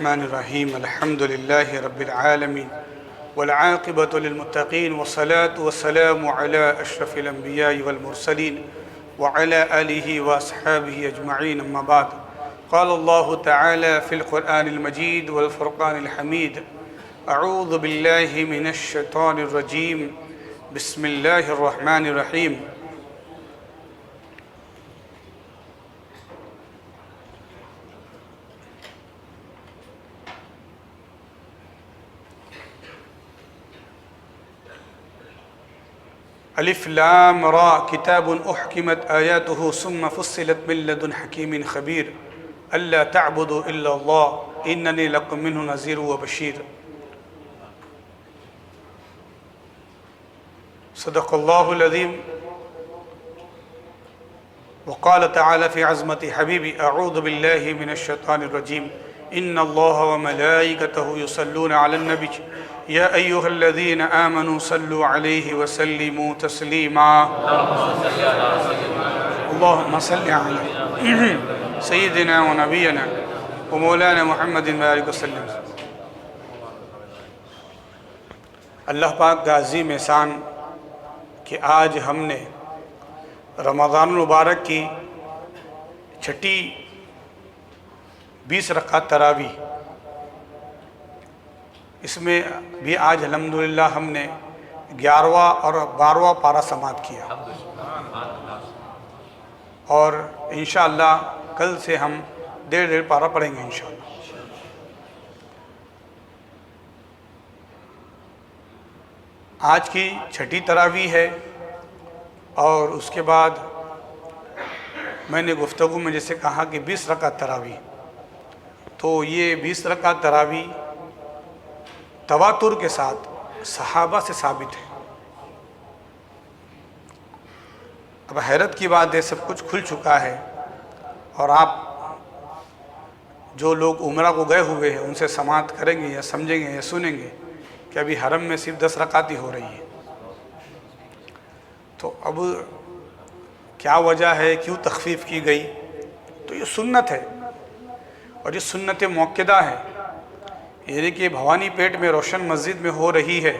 الرحمن الرحیم الحمد للہ رب العالمین والعاقبۃ للمتقین والصلاة والسلام علی اشرف الانبیاء والمرسلین وعلى آلہ واصحابہ اجمعین اما بعد قال اللہ تعالی فی القرآن المجید والفرقان الحمید اعوذ باللہ من الشیطان الرجیم بسم اللہ الرحمن الرحیم الف لام را کتاب احکمت آیاتہ ثم فصلت من لدن حکیم خبیر الا تعبدوا الا اللہ اننی لکم منہ نذیر و بشیر صدق اللہ العظیم وقال تعالی فی عظمت حبیبی اعوذ باللہ من الشیطان الرجیم ان اللہ وملائکتہ یصلون علی النبی یا ایہا الذین آمنوا صلوا علیہ وسلموا تسلیما اللہم صلی علی سیدنا و نبینا و مولانا محمد وآلہ وسلم۔ اللہ پاک کا عظیم احسان کہ آج ہم نے رمضان المبارک کی چھٹی 20 رکعت تراویح، اس میں بھی آج الحمدللہ ہم نے 11واں اور 12واں پارہ سماعت کیا، اور انشاءاللہ کل سے ہم ڈیڑھ پارہ پڑھیں گے انشاءاللہ۔ آج کی چھٹی تراویح ہے، اور اس کے بعد میں نے گفتگو میں جیسے کہا کہ 20 رکعت تراویح، تو یہ 20 رکعت تراویح تواتر کے ساتھ صحابہ سے ثابت ہے۔ اب حیرت کی بات ہے، سب کچھ کھل چکا ہے، اور آپ جو لوگ عمرہ کو گئے ہوئے ہیں ان سے سماعت کریں گے یا سمجھیں گے یا سنیں گے کہ ابھی حرم میں صرف 10 رکعت ہی ہو رہی ہے، تو اب کیا وجہ ہے، کیوں تخفیف کی گئی؟ تو یہ سنت ہے، اور یہ سنت موقدہ ہے، یعنی کہ بھوانی پیٹ میں روشن مسجد میں ہو رہی ہے،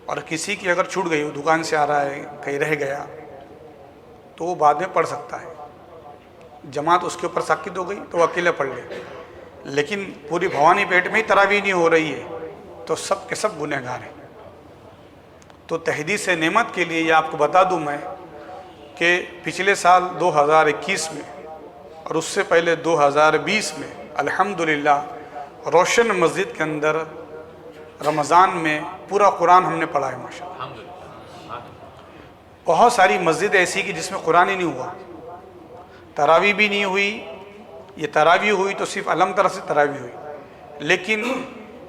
اور کسی کی اگر چھوٹ گئی، وہ دکان سے آ رہا ہے کہیں رہ گیا، تو وہ بعد میں پڑھ سکتا ہے، جماعت اس کے اوپر ساکت ہو گئی تو وہ اکیلے پڑھ لے، لیکن پوری بھوانی پیٹ میں ہی تراویح نہیں ہو رہی ہے تو سب کے سب گنہگار ہیں۔ تو تحدیث نعمت کے لیے یہ آپ کو بتا دوں میں کہ پچھلے سال 2021 میں اور اس سے پہلے 2020 میں الحمدللہ روشن مسجد کے اندر رمضان میں پورا قرآن ہم نے پڑھا ہے ماشاءاللہ۔ بہت ساری مسجد ایسی کی جس میں قرآن ہی نہیں ہوا، تراویح بھی نہیں ہوئی، یہ تراویح ہوئی تو صرف علم طرف سے تراویح ہوئی، لیکن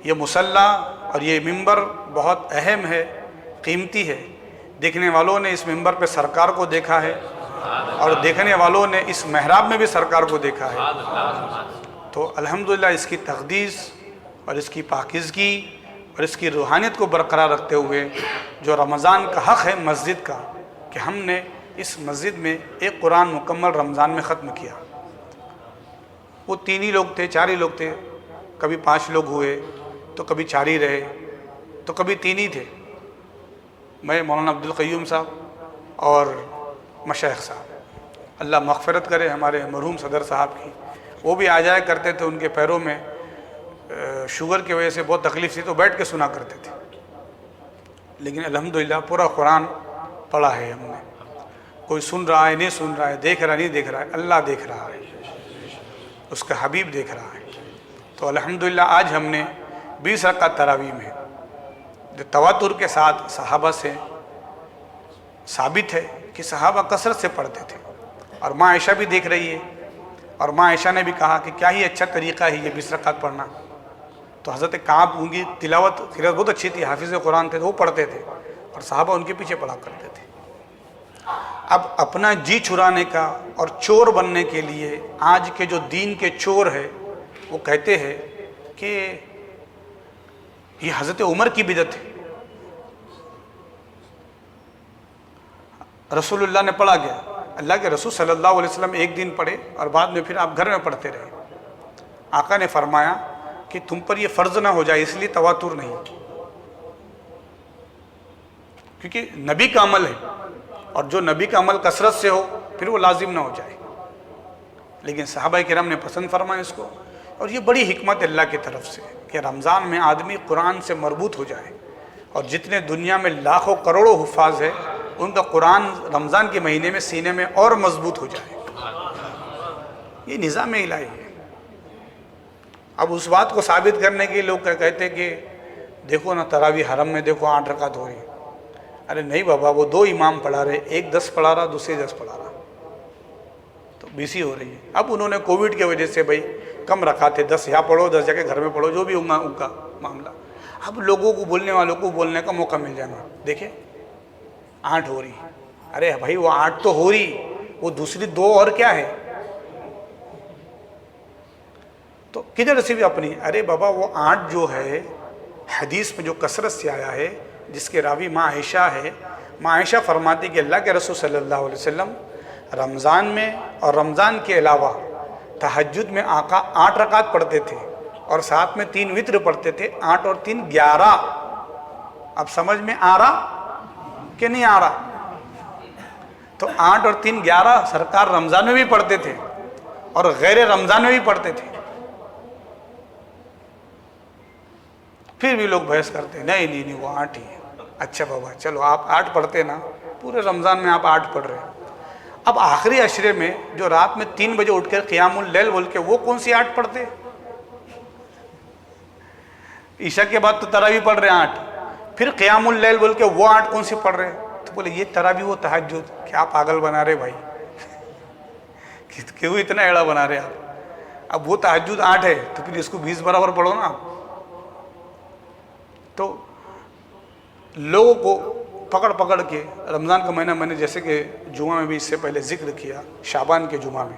یہ مصلی اور یہ ممبر بہت اہم ہے، قیمتی ہے۔ دیکھنے والوں نے اس ممبر پہ سرکار کو دیکھا ہے، اور دیکھنے والوں نے اس محراب میں بھی سرکار کو دیکھا ہے، تو الحمدللہ اس کی تقدیس اور اس کی پاکیزگی اور اس کی روحانیت کو برقرار رکھتے ہوئے جو رمضان کا حق ہے مسجد کا، کہ ہم نے اس مسجد میں ایک قرآن مکمل رمضان میں ختم کیا۔ وہ 3 ہی لوگ تھے، 4 ہی لوگ تھے، کبھی 5 لوگ ہوئے تو کبھی 4 ہی رہے تو کبھی 3 ہی تھے، میں مولانا عبدالقیوم صاحب اور مشائخ صاحب، اللہ مغفرت کرے ہمارے مرحوم صدر صاحب کی، وہ بھی آ جایا کرتے تھے، ان کے پیروں میں شوگر کی وجہ سے بہت تکلیف تھی تو بیٹھ کے سنا کرتے تھے، لیکن الحمدللہ پورا قرآن پڑھا ہے ہم نے۔ کوئی سن رہا ہے نہیں سن رہا ہے، دیکھ رہا نہیں دیکھ رہا ہے، اللہ دیکھ رہا ہے، اس کا حبیب دیکھ رہا ہے۔ تو الحمدللہ آج ہم نے 20 رکعت تراویح میں جو تواتر کے ساتھ صحابہ سے ثابت ہے کہ صحابہ کثرت سے پڑھتے تھے، اور ماں عائشہ بھی دیکھ رہی ہے، اور ماں عائشہ نے بھی کہا کہ کیا ہی اچھا طریقہ ہے یہ 20 رکعت پڑھنا۔ تو حضرت کعب ان کی تلاوت بہت اچھی تھی، حافظ قرآن تھے، تو وہ پڑھتے تھے اور صحابہ ان کے پیچھے پڑھا کرتے تھے۔ اب اپنا جی چھڑانے کا اور چور بننے کے لیے آج کے جو دین کے چور ہے وہ کہتے ہیں کہ یہ حضرت عمر کی بدعت ہے، رسول اللہ نے پڑھا گیا، اللہ کے رسول صلی اللہ علیہ وسلم ایک دن پڑھے اور بعد میں پھر آپ گھر میں پڑھتے رہے۔ آقا نے فرمایا کہ تم پر یہ فرض نہ ہو جائے اس لیے تواتر نہیں، کیونکہ نبی کا عمل ہے، اور جو نبی کا عمل کثرت سے ہو پھر وہ لازم نہ ہو جائے، لیکن صحابہ کرام نے پسند فرمایا اس کو۔ اور یہ بڑی حکمت اللہ کی طرف سے کہ رمضان میں آدمی قرآن سے مربوط ہو جائے، اور جتنے دنیا میں لاکھوں کروڑوں حفاظ ہے ان کا قرآن رمضان کے مہینے میں سینے میں اور مضبوط ہو جائے۔ یہ نظام الہی ہے۔ اب اس بات کو ثابت کرنے کے لوگ کہتے کہ دیکھو نا تراویح حرم میں دیکھو 8 رکعت ہو رہی ہے۔ ارے نہیں بابا، وہ 2 امام پڑھا رہے، ایک 10 پڑھا رہا، دوسرے 10 پڑھا رہا، تو 20 ہی ہو رہی ہے۔ اب انہوں نے کووڈ کی وجہ سے بھائی کم رکھا تھے، 10 یہاں پڑھو 10 جا کے گھر میں پڑھو، جو بھی ہوگا ان کا معاملہ۔ اب لوگوں کو بولنے والوں کو بولنے کا موقع مل جانا، دیکھیں 8 ہو رہی، ارے بھائی وہ 8 تو ہو رہی، وہ دوسری 2 اور کیا ہے؟ تو کدھر سے بھی اپنی، ارے بابا وہ 8 جو ہے حدیث میں جو کثرت سے آیا ہے، جس کے راوی ماں عائشہ ہے، ماں عائشہ فرماتی کہ اللہ کے رسول صلی اللہ علیہ وسلم رمضان میں اور رمضان کے علاوہ تہجد میں آقا 8 رکعت پڑھتے تھے، اور ساتھ میں 3 وتر پڑھتے تھے، 8 اور 3 11۔ اب سمجھ میں آ رہا کہ نہیں آ رہا؟ تو 8 اور 3 11 سرکار رمضان میں بھی پڑھتے تھے اور غیر رمضان میں بھی پڑھتے تھے۔ پھر بھی لوگ بحث کرتے ہیں نہیں وہ 8 ہی ہے۔ اچھا بابا چلو آپ 8 پڑھتے نا، پورے رمضان میں آپ 8 پڑھ رہے ہیں، اب آخری عشرے میں جو رات میں 3 بجے اٹھ کر قیام اللیل بول کے وہ کون سی 8 پڑھتے؟ عشاء کے بعد تو تراویح پڑھ رہے ہیں 8، پھر قیام اللیل بول کے وہ 8 کون سی پڑھ رہے ہیں؟ تو بولے یہ تراویح وہ تہجد۔ کیا پاگل بنا رہے بھائی، کیوں اتنا ایڑا بنا رہے آپ؟ اب وہ تہجد 8 ہے تو پھر اس کو 20 برابر پڑھو نا آپ۔ تو لوگوں کو پکڑ کے رمضان کا مہینہ، میں نے جیسے کہ جمعہ میں بھی اس سے پہلے ذکر کیا، شعبان کے جمعہ میں،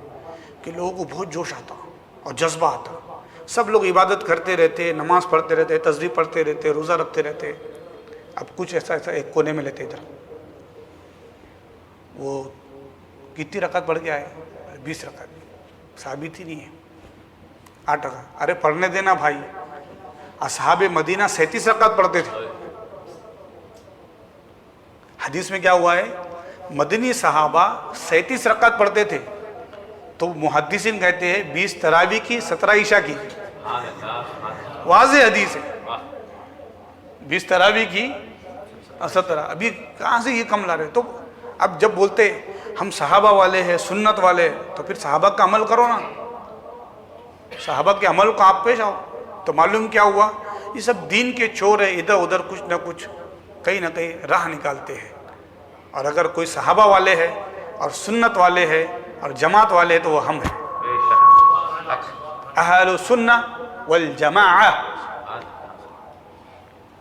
کہ لوگوں کو بہت جوش آتا اور جذبہ آتا، سب لوگ عبادت کرتے رہتے، نماز پڑھتے رہتے، تسبیح پڑھتے رہتے، روزہ رکھتے رہتے۔ اب کچھ ایسا ایک کونے میں لیتے، ادھر وہ کتنی رکعت پڑھ کے آئے؟ 20 رکعت، ثابت ہی نہیں ہے، 8 رکعت۔ ارے پڑھنے دینا بھائی، اصحاب مدینہ 37 رکعت پڑھتے تھے۔ حدیث میں کیا ہوا ہے؟ مدنی صحابہ 37 رکعت پڑھتے تھے، تو محدثین کہتے ہیں 20 تراویح کی، 17 عشاء کی، واضح حدیث ہے، 20 تراویح کی اور 17۔ ابھی کہاں سے یہ کم لا رہے؟ تو اب جب بولتے ہم صحابہ والے ہیں، سنت والے، تو پھر صحابہ کا عمل کرو نا، صحابہ کے عمل کو آپ پیش آؤ۔ تو معلوم کیا ہوا؟ یہ سب دین کے چور ہے، ادھر ادھر کچھ نہ کچھ کہیں نہ کہیں راہ نکالتے ہیں۔ اور اگر کوئی صحابہ والے ہے اور سنت والے ہے اور جماعت والے تو وہ ہم ہیں، اہل السنہ والجماعہ،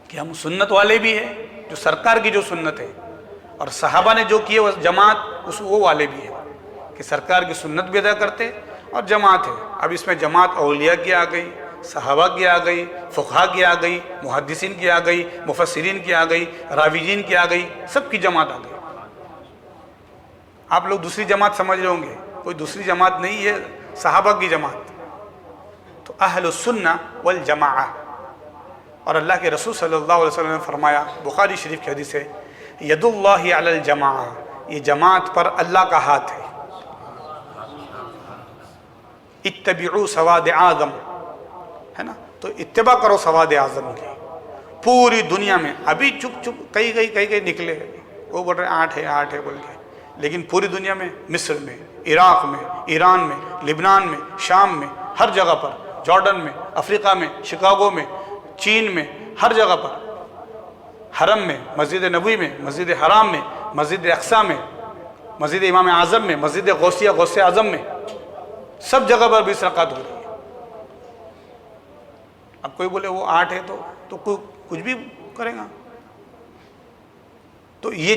کہ ہم سنت والے بھی ہیں، جو سرکار کی جو سنت ہے، اور صحابہ نے جو کیے وہ جماعت وہ والے بھی ہیں، کہ سرکار کی سنت بھی ادا کرتے اور جماعت ہے۔ اب اس میں جماعت اولیاء کی آ گئی، صحابہ کی آ گئی، فقہاء کی آ گئی، محدثین کی آ گئی، مفسرین کی آ گئی، راویین کی آ گئی، سب کی جماعت آ گئی۔ آپ لوگ دوسری جماعت سمجھ رہے ہوں گے، کوئی دوسری جماعت نہیں ہے، صحابہ کی جماعت۔ تو اہل السنہ والجماعہ، اور اللہ کے رسول صلی اللہ علیہ وسلم نے فرمایا، بخاری شریف کی حدیث ہے، ید اللہ علی الجماعہ، یہ جماعت پر اللہ کا ہاتھ ہے۔ اتبعوا سواد اعظم، ہے نا، تو اتباع کرو سواد اعظم کی۔ پوری دنیا میں ابھی چپ کئی نکلے، وہ بول رہے 8 ہے بول کے، لیکن پوری دنیا میں، مصر میں، عراق میں، ایران میں، لبنان میں، شام میں، ہر جگہ پر، جارڈن میں، افریقہ میں، شکاگو میں، چین میں، ہر جگہ پر، حرم میں، مسجد نبوی میں، مسجد حرام میں، مسجد اقصی میں، مسجد امام اعظم میں، مسجد غوثیہ غوث اعظم میں، سب جگہ پر 20 رکعت ہو رہی ہے۔ اب کوئی بولے وہ 8 ہے تو کوئی کچھ بھی کرے گا؟ تو یہ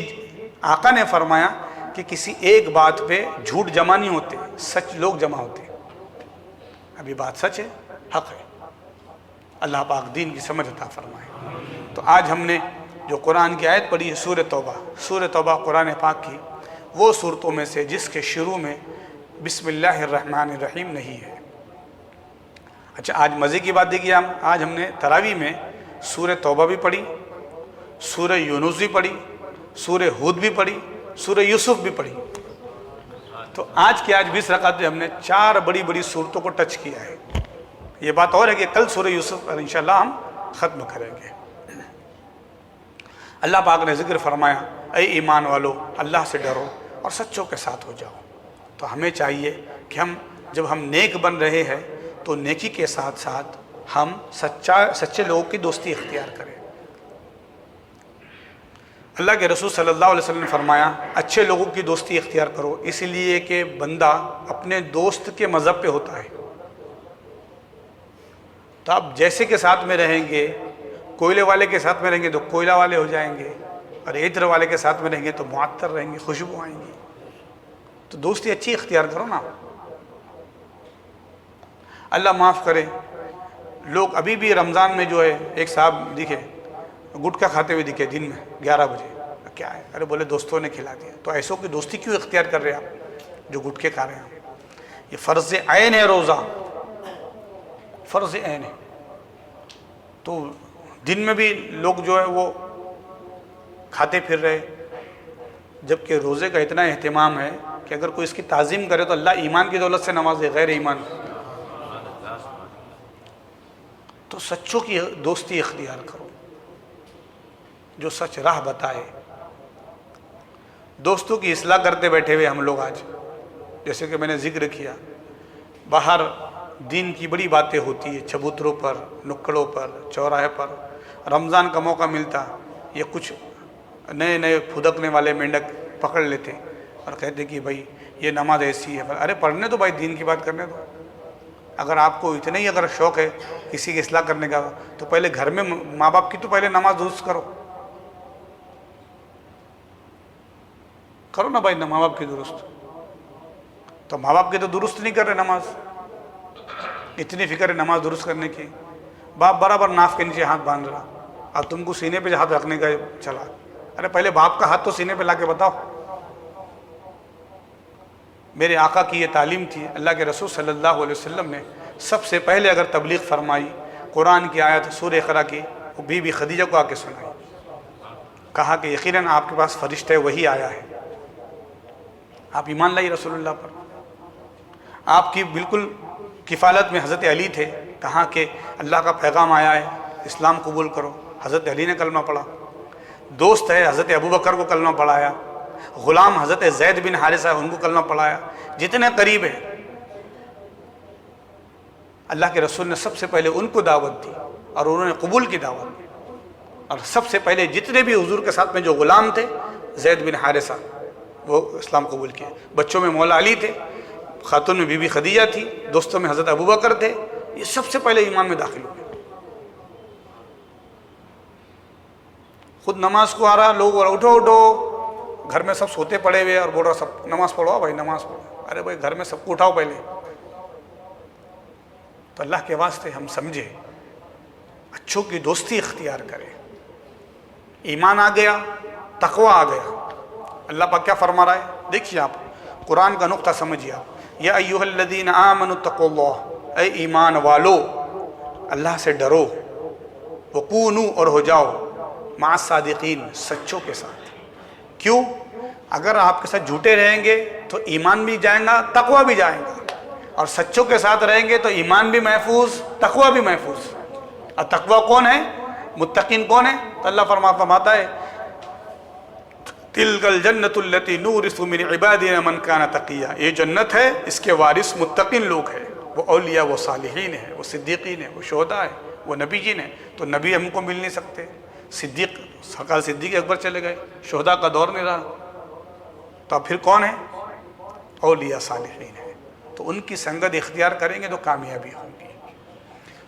آقا نے فرمایا کہ کسی ایک بات پہ جھوٹ جمع نہیں ہوتے، سچ لوگ جمع ہوتے۔ اب یہ بات سچ ہے، حق ہے، اللہ پاک دین کی سمجھ عطا فرمائے۔ تو آج ہم نے جو قرآن کی آیت پڑھی ہے، سورہ توبہ قرآن پاک کی وہ صورتوں میں سے جس کے شروع میں بسم اللہ الرحمن الرحیم نہیں ہے۔ اچھا آج مزے کی بات دیکھیے، آج ہم نے تراویح میں سورہ توبہ بھی پڑھی، سورہ یونس بھی پڑھی، سورہ ہود بھی پڑھی، سورہ یوسف بھی پڑھی. تو آج 20 رکعت میں ہم نے 4 بڑی بڑی صورتوں کو ٹچ کیا ہے. یہ بات اور ہے کہ کل سورہ یوسف پر انشاءاللہ ہم ختم کریں گے. اللہ پاک نے ذکر فرمایا اے ایمان والو اللہ سے ڈرو اور سچوں کے ساتھ ہو جاؤ. تو ہمیں چاہیے کہ جب ہم نیک بن رہے ہیں تو نیکی کے ساتھ ساتھ ہم سچے لوگوں کی دوستی اختیار کریں. اللہ کے رسول صلی اللہ علیہ وسلم نے فرمایا اچھے لوگوں کی دوستی اختیار کرو، اس لیے کہ بندہ اپنے دوست کے مذہب پہ ہوتا ہے. تو آپ جیسے کے ساتھ میں رہیں گے، کوئلے والے کے ساتھ میں رہیں گے تو کوئلہ والے ہو جائیں گے، اور عطر والے کے ساتھ میں رہیں گے تو معطر رہیں گے، خوشبو آئیں گی. تو دوستی اچھی اختیار کرو نا. اللہ معاف کرے، لوگ ابھی بھی رمضان میں جو ہے، ایک صاحب دکھے گٹکا کھاتے ہوئے دکھے دن میں 11 بجے. کیا ہے؟ ارے بولے دوستوں نے کھلا دیا. تو ایسوں کی دوستی کیوں اختیار کر رہے ہیں آپ جو گٹکے کھا رہے ہیں؟ یہ فرض عین ہے، روزہ فرض عین ہے. تو دن میں بھی لوگ جو ہے وہ کھاتے پھر رہے، جبکہ روزے کا اتنا اہتمام ہے کہ اگر کوئی اس کی تعظیم کرے تو اللہ ایمان کی دولت سے نوازے، غیر ایمان. تو سچوں کی دوستی اختیار کرو، جو سچ راہ بتائے. دوستوں کی اصلاح کرتے بیٹھے ہوئے ہم لوگ آج، جیسے کہ میں نے ذکر کیا، باہر دین کی بڑی باتیں ہوتی ہے، چبوتروں پر، نکڑوں پر، چوراہے پر. رمضان کا موقع ملتا یہ کچھ نئے پھدکنے والے مینڈک پکڑ لیتے اور کہتے کہ بھائی یہ نماز ایسی ہے. ارے پڑھنے دو بھائی، دین کی بات کرنے دو. اگر آپ کو اتنا ہی اگر شوق ہے کسی کی اصلاح کرنے کا تو پہلے گھر میں ماں باپ کی تو پہلے نماز درست کرو نا بھائی. ماں باپ کی درست، تو ماں باپ کی تو درست نہیں کر رہے نماز. اتنی فکر ہے نماز درست کرنے کی. باپ برابر ناف کے نیچے ہاتھ باندھ رہا اور تم کو سینے پہ ہاتھ رکھنے کا چلا. ارے پہلے باپ کا ہاتھ تو سینے پہ لا کے بتاؤ. میرے آقا کی یہ تعلیم تھی. اللہ کے رسول صلی اللہ علیہ وسلم نے سب سے پہلے اگر تبلیغ فرمائی قرآن کی آیت سورہ اقرا کی، وہ بی بی خدیجہ کو آ کے سنائی. کہا کہ یقیناً آپ کے پاس فرشتہ وہی آیا ہے، آپ ایمان لائیے رسول اللہ پر. آپ کی بالکل کفالت میں حضرت علی تھے. کہا کہ اللہ کا پیغام آیا ہے، اسلام قبول کرو. حضرت علی نے کلمہ پڑھا. دوست ہے حضرت ابوبکر کو کلمہ پڑھایا. غلام حضرت زید بن حارثہ ان کو کلمہ پڑھایا. جتنے قریب ہیں اللہ کے رسول نے سب سے پہلے ان کو دعوت دی اور انہوں نے قبول کی دعوت دی. اور سب سے پہلے جتنے بھی حضور کے ساتھ میں جو غلام تھے زید بن حارثہ، وہ اسلام قبول کیا. بچوں میں مولا علی تھے، خاتون میں بی بی خدیجہ تھی، دوستوں میں حضرت ابوبکر تھے. یہ سب سے پہلے ایمان میں داخل ہوئے. خود نماز کو آ رہا، لوگ اٹھو اٹھو، گھر میں سب سوتے پڑے ہوئے اور بول رہا سب نماز پڑھو بھائی نماز پڑھو. ارے بھائی گھر میں سب کو اٹھاؤ پہلے. تو اللہ کے واسطے ہم سمجھے اچھوں کی دوستی اختیار کریں. ایمان آ گیا، تقوی آ گیا. اللہ پاک کیا فرما رہا ہے دیکھیے، آپ قرآن کا نقطہ سمجھیے. آپ یا ایھا الذین آمنوا اتقوا اللہ، اے ایمان والو اللہ سے ڈرو. وکونوا، اور ہو جاؤ، مع الصادقین، سچوں کے ساتھ. کیوں؟ اگر آپ کے ساتھ جھوٹے رہیں گے تو ایمان بھی جائیں گا، تقوی بھی جائیں گا. اور سچوں کے ساتھ رہیں گے تو ایمان بھی محفوظ، تقوی بھی محفوظ. اور تقوی کون ہے؟ متقین کون ہے؟ تو اللہ فرماتا ہے تلک الجنۃ التی نورث من عبادنا من کان تقیا. یہ جنت ہے، اس کے وارث متقین لوگ ہیں. وہ اولیاء، وہ صالحین ہیں، وہ صدیقین ہیں، وہ شہداء ہیں، وہ نبیین ہیں. تو نبی ہم کو مل نہیں سکتے. صدیق سرکار صدیق اکبر چلے گئے، شہداء کا دور نہیں رہا. تو اب پھر کون ہے؟ اولیاء صالحین ہیں. تو ان کی سنگت اختیار کریں گے تو کامیابی ہوگی.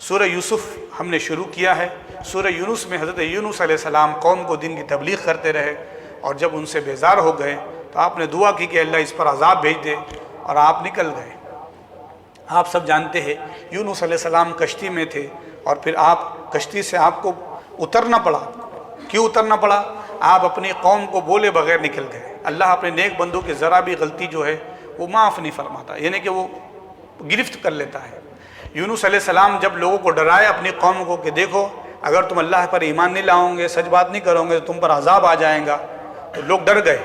سورہ یوسف ہم نے شروع کیا ہے. سورہ یونس میں حضرت یونس علیہ السلام قوم کو دین کی تبلیغ کرتے رہے، اور جب ان سے بیزار ہو گئے تو آپ نے دعا کی کہ اللہ اس پر عذاب بھیج دے، اور آپ نکل گئے. آپ سب جانتے ہیں یونس علیہ السلام کشتی میں تھے، اور پھر آپ کشتی سے آپ کو اترنا پڑا. کیوں اترنا پڑا؟ آپ اپنی قوم کو بولے بغیر نکل گئے. اللہ اپنے نیک بندوں کی ذرا بھی غلطی جو ہے وہ معاف نہیں فرماتا، یعنی کہ وہ گرفت کر لیتا ہے. یونس علیہ السلام جب لوگوں کو ڈرائے اپنی قوم کو کہ دیکھو اگر تم اللہ پر ایمان نہیں لاؤ گے، سچ بات نہیں کرو گے تو تم پر عذاب آ جائے گا، تو لوگ ڈر گئے،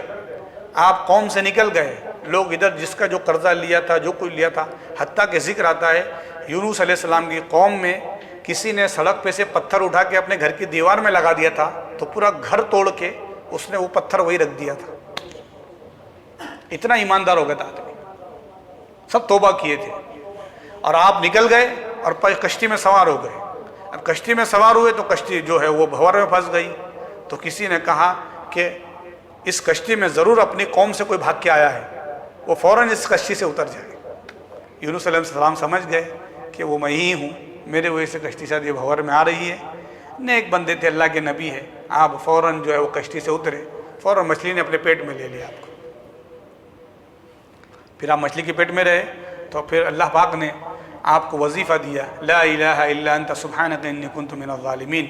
آپ قوم سے نکل گئے، لوگ ادھر جس کا جو قرضہ لیا تھا، جو کچھ لیا تھا، حتیٰ کہ ذکر آتا ہے یونس علیہ السلام کی قوم میں کسی نے سڑک پہ سے پتھر اٹھا کے اپنے گھر کی دیوار میں لگا دیا تھا تو پورا گھر توڑ کے اس نے وہ پتھر وہی رکھ دیا تھا، اتنا ایماندار ہو گیا تھا آدمی، سب توبہ کیے تھے، اور آپ نکل گئے اور کشتی میں سوار ہو گئے۔ اب کشتی میں سوار ہوئے تو کشتی جو ہے وہ بھنور میں پھنس گئی، تو کسی نے کہا کہ اس کشتی میں ضرور اپنی قوم سے کوئی بھاگ کے آیا ہے، وہ فوراً اس کشتی سے اتر جائے۔ یونس علیہ السلام سمجھ گئے کہ وہ میں ہی ہوں، میرے وجہ سے کشتی شاید یہ بھنور میں آ رہی ہے، نیک بندے تھے، اللہ کے نبی ہے، آپ فوراً جو ہے وہ کشتی سے اترے، فوراً مچھلی نے اپنے پیٹ میں لے لیا آپ کو، پھر آپ مچھلی کے پیٹ میں رہے، تو پھر اللہ پاک نے آپ کو وظیفہ دیا، لا الہ الا انت سبحانک انی کنت من الظالمین،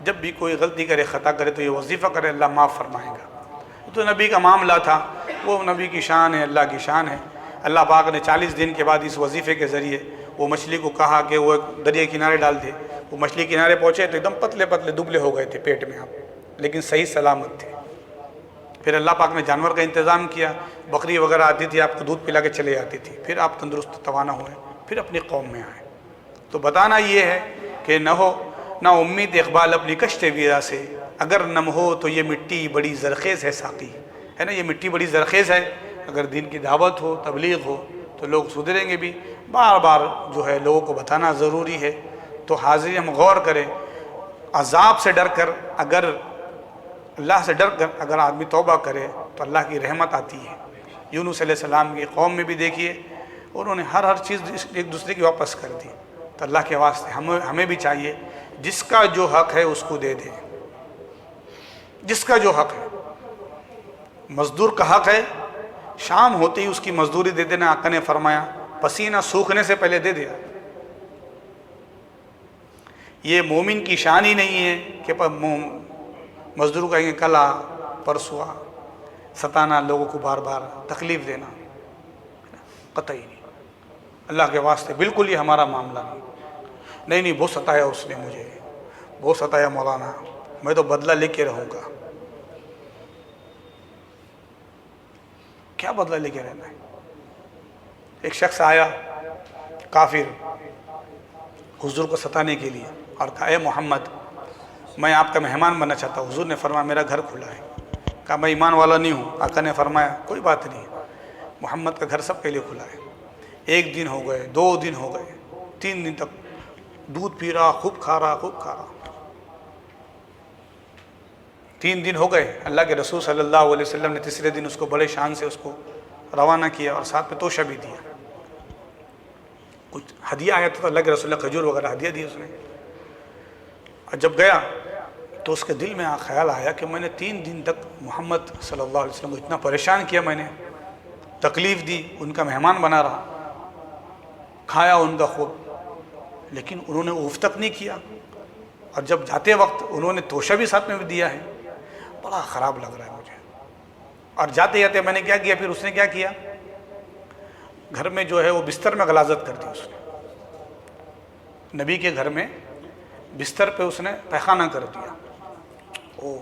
جب بھی کوئی غلطی کرے، خطا کرے تو یہ وظیفہ کرے، اللہ معاف فرمائے گا۔ تو نبی کا معاملہ تھا، وہ نبی کی شان ہے، اللہ کی شان ہے۔ اللہ پاک نے 40 دن کے بعد اس وظیفے کے ذریعے وہ مچھلی کو کہا کہ وہ دریا کنارے ڈال دے، وہ مچھلی کنارے پہنچے تو ایک دم پتلے پتلے دبلے ہو گئے تھے پیٹ میں آپ، لیکن صحیح سلامت تھے۔ پھر اللہ پاک نے جانور کا انتظام کیا، بکری وغیرہ آتی تھی، آپ کو دودھ پلا کے چلے جاتی تھی، پھر آپ تندرست توانا ہوئے، پھر اپنی قوم میں آئے۔ تو بتانا یہ ہے کہ نہ امید اقبال اپنی کشت ویرا سے، اگر نم ہو تو یہ مٹی بڑی زرخیز ہے ساقی، ہے نا، یہ مٹی بڑی زرخیز ہے، اگر دین کی دعوت ہو، تبلیغ ہو تو لوگ سدھریں گے بھی، بار بار جو ہے لوگوں کو بتانا ضروری ہے۔ تو حاضری ہم غور کریں، عذاب سے ڈر کر، اگر اللہ سے ڈر کر اگر آدمی توبہ کرے تو اللہ کی رحمت آتی ہے۔ یونس علیہ السلام کی قوم میں بھی دیکھیے، انہوں نے ہر چیز ایک دوسرے کی واپس کر دی، تو اللہ کے واسطے ہمیں بھی چاہیے جس کا جو حق ہے اس کو دے دیں، جس کا جو حق ہے۔ مزدور کا حق ہے، شام ہوتے ہی اس کی مزدوری دے دینا، آقا نے فرمایا پسینہ سوکھنے سے پہلے دے دیا۔ یہ مومن کی شان ہی نہیں ہے کہ مزدور کہیں گے کل آ، پرسوں آ، ستانا لوگوں کو، بار بار تکلیف دینا، قطعی نہیں، اللہ کے واسطے بالکل یہ ہمارا معاملہ نہیں، بہت ستایا اس نے مجھے، بہت ستایا مولانا، میں تو بدلہ لے کے رہوں گا۔ کیا بدلہ لے کے رہنا ہے؟ ایک شخص آیا کافر حضور کو ستانے کے لیے اور کہا اے محمد میں آپ کا مہمان بننا چاہتا ہوں۔ حضور نے فرمایا میرا گھر کھلا ہے۔ کہا میں ایمان والا نہیں ہوں۔ آقا نے فرمایا کوئی بات نہیں، محمد کا گھر سب کے لیے کھلا ہے۔ 1 دن ہو گئے، 2 دن ہو گئے، 3 دن تک دودھ پی رہا، خوب کھا رہا۔ 3 دن ہو گئے، اللہ کے رسول صلی اللہ علیہ وسلم نے تیسرے دن اس کو بڑے شان سے اس کو روانہ کیا اور ساتھ میں توشہ بھی دیا۔ کچھ ہدیہ آیا تھا تو اللہ کے رسول نے کھجور وغیرہ ہدیہ دی اس نے۔ اور جب گیا تو اس کے دل میں خیال آیا کہ میں نے 3 دن تک محمد صلی اللہ علیہ وسلم کو اتنا پریشان کیا، میں نے تکلیف دی، ان کا مہمان بنا رہا، کھایا ان کا خوب، لیکن انہوں نے اف تک نہیں کیا، اور جب جاتے وقت انہوں نے توشہ بھی ساتھ میں بھی دیا ہے، بڑا خراب لگ رہا ہے مجھے۔ اور جاتے جاتے میں نے کیا کیا، پھر اس نے کیا کیا، گھر میں جو ہے وہ بستر میں غلاظت کر دی اس نے، نبی کے گھر میں بستر پہ اس نے پیخانہ کر دیا۔ اوہ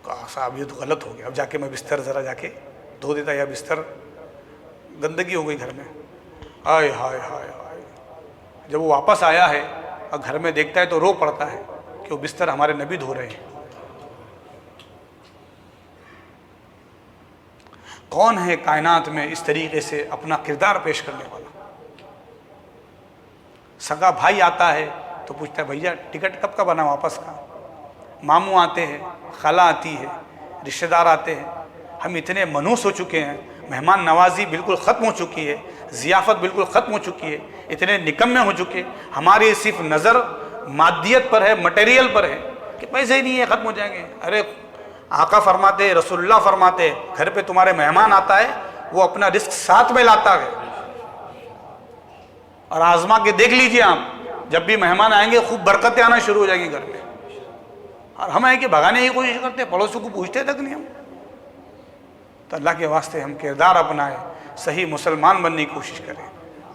کہا صاحب یہ تو غلط ہو گیا، اب جا کے میں بستر ذرا جا کے دھو دیتا، یا بستر گندگی ہو گئی گھر میں، ہائے ہائے ہائے ہائے۔ جب وہ واپس آیا ہے اور گھر میں دیکھتا ہے تو رو پڑتا ہے کہ وہ بستر ہمارے نبی دھو رہے ہیں۔ کون ہے کائنات میں اس طریقے سے اپنا کردار پیش کرنے والا؟ سگا بھائی آتا ہے تو پوچھتا ہے بھیا ٹکٹ کب کا بنا واپس کا؟ ماموں آتے ہیں، خالہ آتی ہے، رشتہ دار آتے ہیں، ہم اتنے منحوس ہو چکے ہیں، مہمان نوازی بالکل ختم ہو چکی ہے، ضیافت بالکل ختم ہو چکی ہے، اتنے نکمے ہو چکے، ہماری صرف نظر مادیت پر ہے، مٹیریل پر ہے کہ پیسے ہی نہیں ہے، ختم ہو جائیں گے۔ ارے آقا فرماتے، رسول اللہ فرماتے، گھر پہ تمہارے مہمان آتا ہے وہ اپنا رزق ساتھ میں لاتا ہے، اور آزما کے دیکھ لیجئے آپ، جب بھی مہمان آئیں گے خوب برکتیں آنا شروع ہو جائیں گی گھر میں، اور ہم ہیں کہ بھگانے کی کوشش کرتے ہیں، پڑوسوں کو پوچھتے تک نہیں ہم۔ تو اللہ کے واسطے ہم کردار اپنائیں، صحیح مسلمان بننے کی کوشش کریں،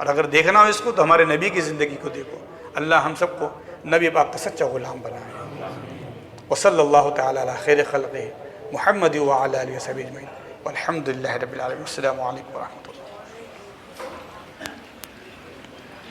اور اگر دیکھنا ہو اس کو تو ہمارے نبی کی زندگی کو دیکھو. اللہ ہم سب کو نبی پاک کا سچا غلام بنائے. وصلی اللہ تعالی علی خیر خلقہ محمد وعلی آلہ وصحبہ اجمعین والحمد للہ رب العالمین. السلام علیکم ورحمۃ اللہ.